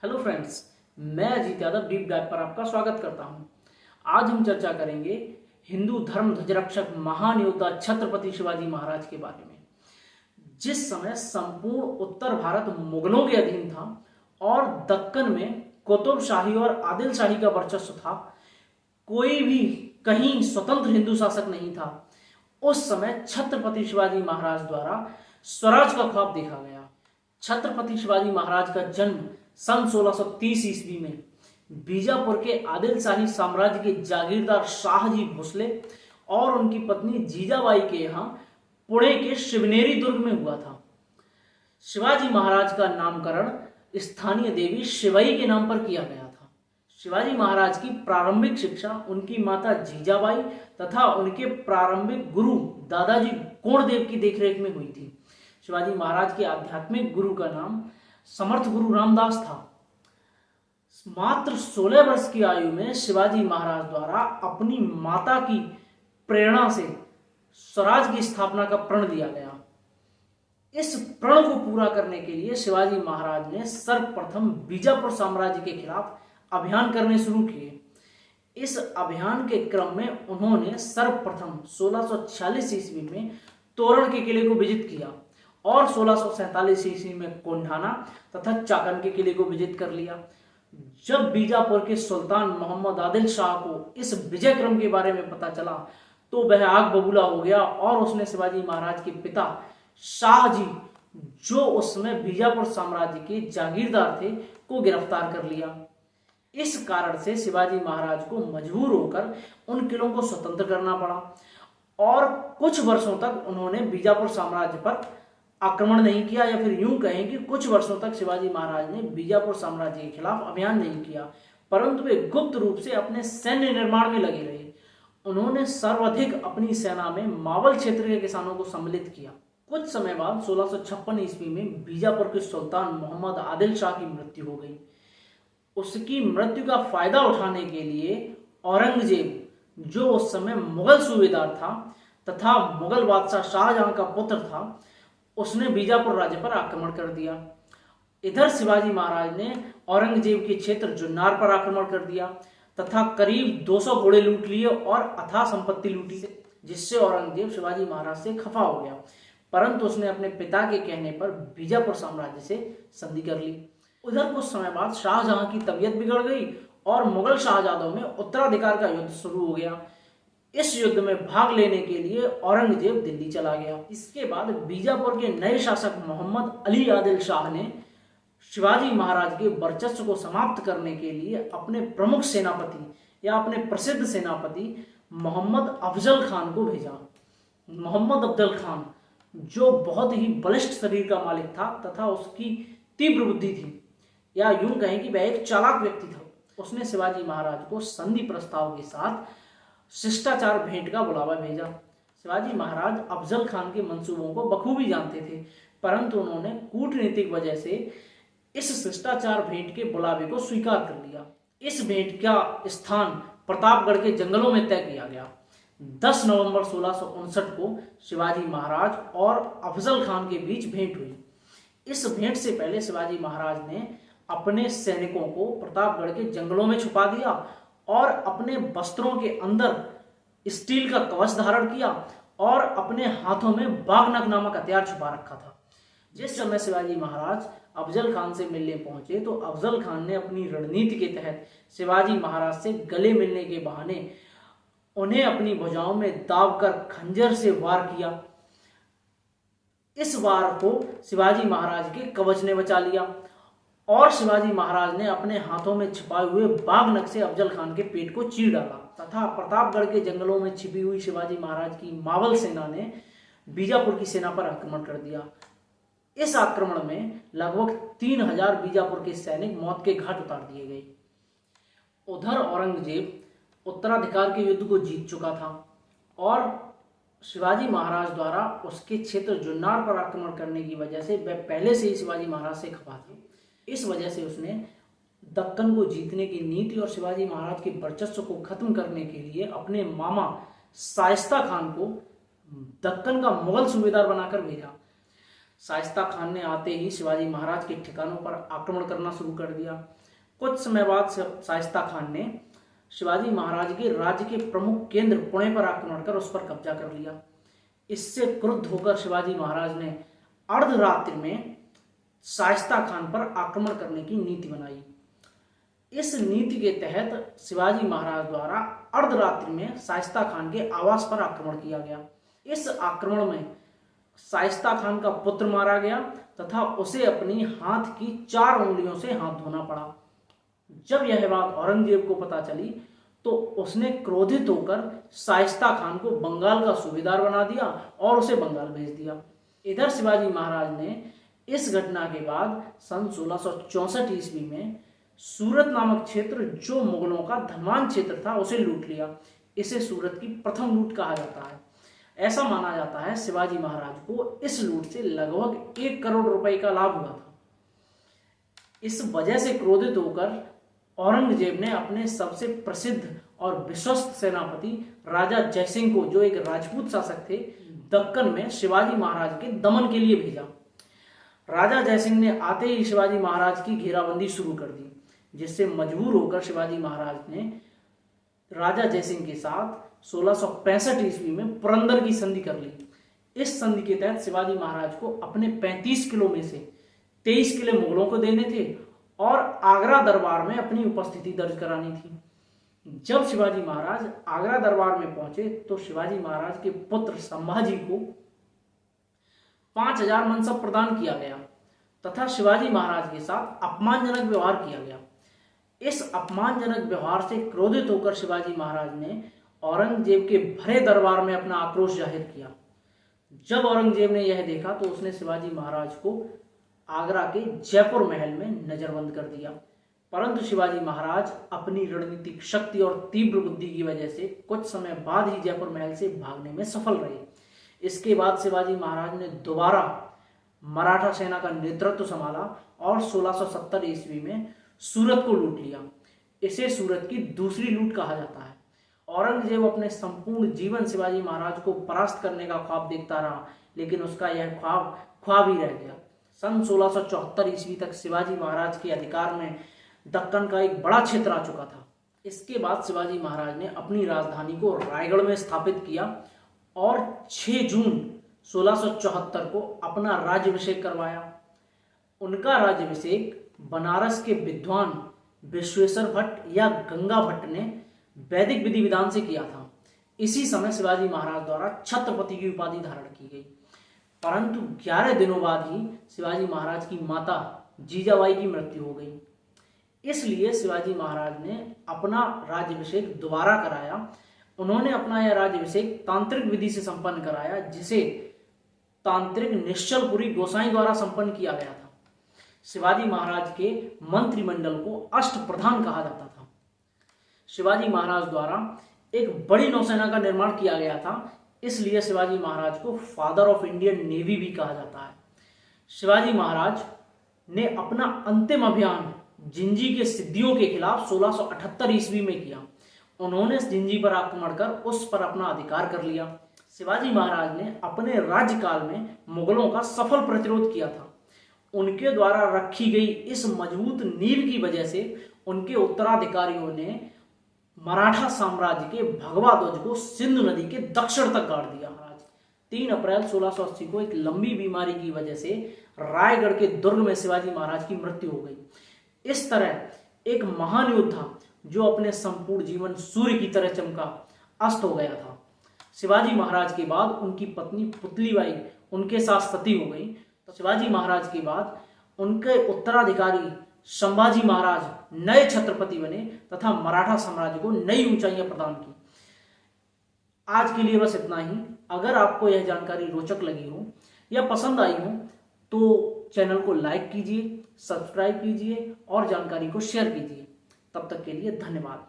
Hello friends, मैं Ajit Yadav deep dive पर आपका स्वागत करता हूं। आज हम चर्चा करेंगे हिंदू धर्म ध्वजरक्षक महान योद्धा छत्रपति शिवाजी महाराज के बारे में। जिस समय संपूर्ण उत्तर भारत मुगलों के अधीन था और दक्कन में कुतुब शाही और आदिल शाही का वर्चस्व था, कोई भी कहीं स्वतंत्र हिंदू शासक नहीं था। उस समय छत्रपति शिवाजी महाराज द्वारा स्वराज का ख्वाब देखा गया। छत्रपति शिवाजी महाराज का जन्म सन 1630 ईस्वी में बीजापुर के आदिल शाही साम्राज्य के जागीरदार शाहजी भोसले और उनकी पत्नी जीजाबाई के यहाँ पुणे के शिवनेरी दुर्ग में हुआ था। शिवाजी महाराज का नामकरण स्थानीय देवी शिवई के नाम पर किया गया था। शिवाजी महाराज की प्रारंभिक शिक्षा उनकी माता जीजाबाई तथा उनके प्रारंभिक गुरु दादाजी कोणदेव की देखरेख में हुई थी। शिवाजी महाराज के आध्यात्मिक गुरु का नाम समर्थ गुरु रामदास था। मात्र 16 वर्ष की आयु में शिवाजी महाराज द्वारा अपनी माता की प्रेरणा से स्वराज की स्थापना का प्रण दिया गया। इस प्रण को पूरा करने के लिए शिवाजी महाराज ने सर्वप्रथम बीजापुर साम्राज्य के खिलाफ अभियान करने शुरू किए। इस अभियान के क्रम में उन्होंने सर्वप्रथम 1646 ईस्वी में तोरण के किले को विजित किया और 1647 ईस्वी में कोंढाना तथा चाकन के किले को विजित कर लिया। जब बीजापुर के सुल्तान मोहम्मद आदिल शाह को इस विजय क्रम के बारे में पता चला तो वह आग बबूला हो गया और उसने शिवाजी महाराज के पिता शाहजी, जो उस समय बीजापुर साम्राज्य के जागीरदार थे, को गिरफ्तार कर लिया। इस कारण से शिवाजी महाराज को मजबूर होकर उन किलों को स्वतंत्र करना पड़ा और कुछ वर्षों तक उन्होंने बीजापुर साम्राज्य पर आक्रमण नहीं किया, या फिर यूं कहें कि कुछ वर्षों तक शिवाजी महाराज ने बीजापुर साम्राज्य के खिलाफ अभियान नहीं किया, परंतु वे गुप्त रूप से अपने सैन्य निर्माण में लगे रहे। उन्होंने सर्वाधिक अपनी सेना में मावल क्षेत्र के किसानों को सम्मिलित किया। कुछ समय बाद 1656 ईस्वी में बीजापुर के सुल्तान मोहम्मद आदिल शाह की मृत्यु हो गई। उसकी मृत्यु का फायदा उठाने के लिए औरंगजेब, जो उस समय मुगल सूबेदार था तथा मुगल बादशाह शाहजहां का पुत्र था, उसने बीजापुर राज्य पर आक्रमण कर दिया। इधर शिवाजी महाराज ने औरंगजेब के क्षेत्र जुन्नार पर आक्रमण कर दिया तथा करीब 200 घोड़े लूट लिए और अथाह संपत्ति लूटी, जिससे औरंगजेब शिवाजी महाराज से खफा हो गया, परंतु उसने अपने पिता के कहने पर बीजापुर साम्राज्य से संधि कर ली। उधर कुछ समय बाद शाहजहां की तबीयत बिगड़ गई और मुगल शाहजादों में उत्तराधिकार का युद्ध शुरू हो गया। इस युद्ध में भाग लेने के लिए औरंगजेब दिल्ली चला गया। इसके बाद बीजापुर के नए शासक मोहम्मद अली आदिल शाह ने शिवाजी महाराज के वर्चस्व को समाप्त करने के लिए अपने प्रमुख सेनापति या अपने प्रसिद्ध सेनापति मोहम्मद अफजल खान को भेजा। मोहम्मद अफजल खान, जो बहुत ही बलिष्ठ शरीर का मालिक था तथा उसकी तीव्र बुद्धि थी, या यूं कहें कि वह एक चालाक व्यक्ति था, उसने शिवाजी महाराज को संधि प्रस्ताव के साथ शिष्टाचार भेंट का बुलावा भेजा। शिवाजी महाराज अफजल खान के मंसूबों को बखूबी जानते थे, परंतु उन्होंने कूटनीतिक वजह से इस शिष्टाचार भेंट के बुलावे को स्वीकार कर लिया। इस भेंट का स्थान प्रतापगढ़ के जंगलों में तय किया गया। 10 नवंबर 1659 को शिवाजी महाराज और अफजल खान के बीच भेंट हुई। इस भेंट से पहले शिवाजी महाराज ने अपने सैनिकों को प्रतापगढ़ के जंगलों में छुपा दिया और अपने वस्त्रों के अंदर स्टील का कवच धारण किया और अपने हाथों में बागनक नामक हथियार छुपा रखा था। जिस समय शिवाजी महाराज अफजल खान से मिलने पहुंचे तो अफजल खान ने अपनी रणनीति के तहत शिवाजी महाराज से गले मिलने के बहाने उन्हें अपनी भुजाओं में दाबकर खंजर से वार किया। इस वार को शिवाजी महाराज के कवच ने बचा लिया और शिवाजी महाराज ने अपने हाथों में छिपाए हुए बागनक से अफजल खान के पेट को चीर डाला तथा प्रतापगढ़ के जंगलों में छिपी हुई शिवाजी महाराज की मावल सेना ने बीजापुर की सेना पर आक्रमण कर दिया। इस आक्रमण में लगभग 3000 बीजापुर के सैनिक मौत के घाट उतार दिए गए। उधर औरंगजेब उत्तराधिकार के युद्ध को जीत चुका था और शिवाजी महाराज द्वारा उसके क्षेत्र जुन्नार पर आक्रमण करने की वजह से वह पहले से ही शिवाजी महाराज से खफा थे। इस वजह से उसने दक्कन को जीतने की नीति और शिवाजी महाराज के वर्चस्व को खत्म करने के लिए अपने मामा शाइस्ता खान को दक्कन का मुगल सूबेदार बनाकर भेजा। शाइस्ता खान ने आते ही शिवाजी महाराज के ठिकानों पर आक्रमण करना शुरू कर दिया। कुछ समय बाद शाइस्ता खान ने शिवाजी महाराज के राज्य के प्रमुख केंद्र पुणे पर आक्रमण कर उस पर कब्जा कर लिया। इससे क्रुद्ध होकर शिवाजी महाराज ने अर्धरात्रि में शाइस्ता खान पर आक्रमण करने की नीति बनाई। इस नीति के तहत शिवाजी महाराज द्वारा अर्धरात्रि में शाइस्ता खान के आवास पर आक्रमण किया गया। इस आक्रमण में शाइस्ता खान का पुत्र मारा गया तथा उसे अपनी हाथ की 4 उंगलियों से हाथ धोना पड़ा। जब यह बात औरंगजेब को पता चली तो उसने क्रोधित होकर शाइस्ता खान को बंगाल का सूबेदार बना दिया और उसे बंगाल भेज दिया। इधर शिवाजी महाराज ने इस घटना के बाद सन 1664 ईस्वी में सूरत नामक क्षेत्र, जो मुगलों का धनवान क्षेत्र था, उसे लूट लिया। इसे सूरत की प्रथम लूट कहा जाता है। ऐसा माना जाता है शिवाजी महाराज को इस लूट से लगभग 1 करोड़ रुपए का लाभ हुआ था। इस वजह से क्रोधित होकर औरंगजेब ने अपने सबसे प्रसिद्ध और विश्वस्त सेनापति राजा जयसिंह को, जो एक राजपूत शासक थे, दक्कन में शिवाजी महाराज के दमन के लिए भेजा। राजा जयसिंह ने आते ही शिवाजी महाराज की घेराबंदी शुरू कर दी, जिससे मजबूर होकर शिवाजी महाराज ने राजा जयसिंह के साथ 1665 ईस्वी में पुरंदर की संधि कर ली। इस संधि के तहत शिवाजी महाराज को अपने 35 किलो में से 23 किले मुगलों को देने थे और आगरा दरबार में अपनी उपस्थिति दर्ज करानी थी। जब शिवाजी महाराज आगरा दरबार में पहुंचे तो शिवाजी महाराज के पुत्र संभाजी को 5000 मनसब प्रदान किया गया तथा शिवाजी महाराज के साथ अपमानजनक व्यवहार किया गया। इस अपमानजनक व्यवहार से क्रोधित होकर शिवाजी महाराज ने औरंगजेब के भरे दरबार में अपना आक्रोश जाहिर किया। जब औरंगजेब ने यह देखा तो उसने शिवाजी महाराज को आगरा के जयपुर महल में नजरबंद कर दिया, परंतु शिवाजी महाराज अपनी रणनीतिक शक्ति और तीव्र बुद्धि की वजह से कुछ समय बाद ही जयपुर महल से भागने में सफल रहे। इसके बाद शिवाजी महाराज ने दोबारा मराठा सेना का नेतृत्व संभाला और 1670 ईस्वी में सूरत को लूट लिया। इसे सूरत की दूसरी लूट कहा जाता है। औरंगजेब अपने संपूर्ण जीवन शिवाजी महाराज को परास्त करने का ख्वाब देखता रहा, लेकिन उसका यह ख्वाब ही रह गया। सन 1674 ईस्वी तक शिवाजी महाराज के अधिकार में दक्कन का एक बड़ा क्षेत्र आ चुका था। इसके बाद शिवाजी महाराज ने अपनी राजधानी को रायगढ़ में स्थापित किया और 6 जून 1674 को अपना राज्याभिषेक करवाया। उनका राज्याभिषेक बनारस के विद्वान विश्वेश्वर भट्ट या गंगा भट्ट ने वैदिक विधि विधान से किया था। इसी समय शिवाजी महाराज द्वारा छत्रपति की उपाधि धारण की गई, परंतु 11 दिनों बाद ही शिवाजी महाराज की माता जीजाबाई की मृत्यु हो गई। इसलिए शिवाजी महाराज ने अपना राज्याभिषेक दोबारा कराया। उन्होंने अपना यह राज्याभिषेक तांत्रिक विधि से संपन्न कराया, जिसे तांत्रिक निश्चलपुरी गोसाई द्वारा संपन्न किया गया था। शिवाजी महाराज के मंत्रिमंडल को अष्टप्रधान कहा जाता था। शिवाजी महाराज द्वारा एक बड़ी नौसेना का निर्माण किया गया था, इसलिए शिवाजी महाराज को फादर ऑफ इंडियन नेवी भी कहा जाता है। शिवाजी महाराज ने अपना अंतिम अभियान जिंजी के सिद्धियों के खिलाफ 1678 ईस्वी में किया। उन्होंने जिंजी पर आक्रमण कर उस पर अपना अधिकार कर लिया। शिवाजी महाराज ने अपने राज्यकाल में मुगलों का सफल प्रतिरोध किया था। उनके द्वारा रखी गई इस मजबूत नींव की वजह से उनके उत्तराधिकारियों ने मराठा साम्राज्य के भगवा ध्वज को सिंधु नदी के दक्षिण तक गाड़ दिया। 3 अप्रैल 1680 को एक लंबी बीमारी की वजह से रायगढ़ के दुर्ग में शिवाजी महाराज की मृत्यु हो गई। इस तरह एक महान योद्धा जो अपने संपूर्ण जीवन सूर्य की तरह चमका, अस्त हो गया था। शिवाजी महाराज के बाद उनकी पत्नी पुतलीबाई उनके साथ सती हो गई। तो शिवाजी महाराज के बाद उनके उत्तराधिकारी संभाजी महाराज नए छत्रपति बने तथा मराठा साम्राज्य को नई ऊंचाइयां प्रदान की। आज के लिए बस इतना ही। अगर आपको यह जानकारी रोचक लगी हो या पसंद आई हो तो चैनल को लाइक कीजिए, सब्सक्राइब कीजिए और जानकारी को शेयर कीजिए। तब तक के लिए धन्यवाद।